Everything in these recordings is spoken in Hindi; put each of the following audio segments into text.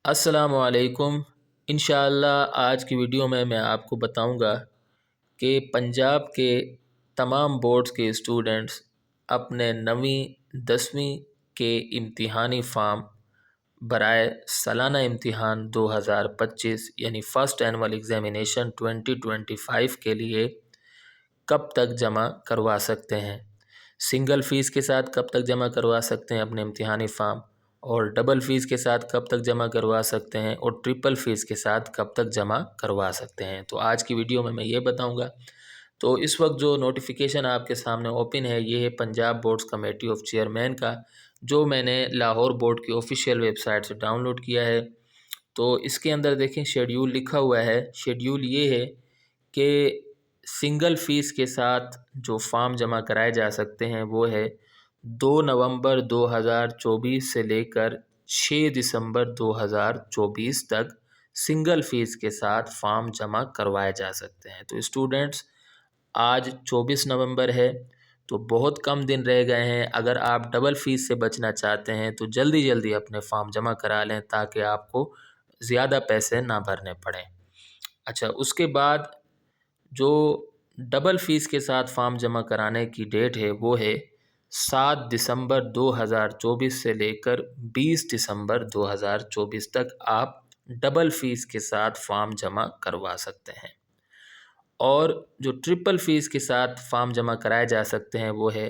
अस्सलामुअलैकुम। इंशाअल्लाह आज की वीडियो में मैं आपको बताऊंगा कि पंजाब के तमाम बोर्ड्स के स्टूडेंट्स अपने 9वीं 10वीं के इम्तिहानी फ़ार्म बराए सालाना इम्तिहान 2025 यानी फ़र्स्ट एनुअल एग्ज़ामिनेशन 2025 के लिए कब तक जमा करवा सकते हैं। सिंगल फ़ीस के साथ कब तक जमा करवा सकते हैं अपने इम्तिहानी फ़ार्म, और डबल फ़ीस के साथ कब तक जमा करवा सकते हैं, और ट्रिपल फ़ीस के साथ कब तक जमा करवा सकते हैं। तो आज की वीडियो में मैं ये बताऊंगा। तो इस वक्त जो नोटिफिकेशन आपके सामने ओपन है ये है Punjab boards committee of chairman का, जो मैंने लाहौर बोर्ड की ऑफिशियल वेबसाइट से डाउनलोड किया है। तो इसके अंदर देखें शेड्यूल लिखा हुआ है। शेड्यूल ये है कि सिंगल फ़ीस के साथ जो फ़ार्म जमा कराए जा सकते हैं वो है 2 नवंबर 2024 से लेकर 6 दिसंबर 2024 तक सिंगल फ़ीस के साथ फ़ार्म जमा करवाए जा सकते हैं। तो स्टूडेंट्स, आज 24 नवंबर है, तो बहुत कम दिन रह गए हैं। अगर आप डबल फ़ीस से बचना चाहते हैं तो जल्दी जल्दी अपने फ़ार्म जमा करा लें ताकि आपको ज़्यादा पैसे ना भरने पड़ें। अच्छा, उसके बाद जो डबल फ़ीस के साथ फ़ार्म जमा कराने की डेट है वो है 7 दिसंबर 2024 से लेकर 20 दिसंबर 2024 तक आप डबल फ़ीस के साथ फ़ार्म जमा करवा सकते हैं। और जो ट्रिपल फ़ीस के साथ फ़ार्म जमा कराए जा सकते हैं वो है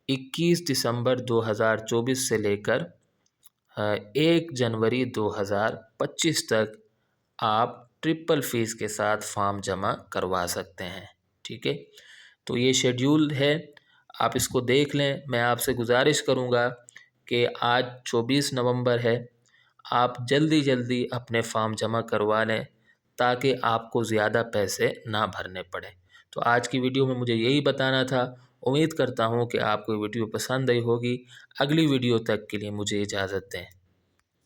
21 दिसंबर 2024 से लेकर 1 जनवरी 2025 तक आप ट्रिपल फ़ीस के साथ फ़ार्म जमा करवा सकते हैं। ठीक है, तो ये शेड्यूल है, आप इसको देख लें। मैं आपसे गुजारिश करूँगा कि आज 24 नवंबर है, आप जल्दी जल्दी अपने फ़ार्म जमा करवा लें ताकि आपको ज़्यादा पैसे ना भरने पड़े। तो आज की वीडियो में मुझे यही बताना था। उम्मीद करता हूँ कि आपको वीडियो पसंद आई होगी। अगली वीडियो तक के लिए मुझे इजाज़त दें।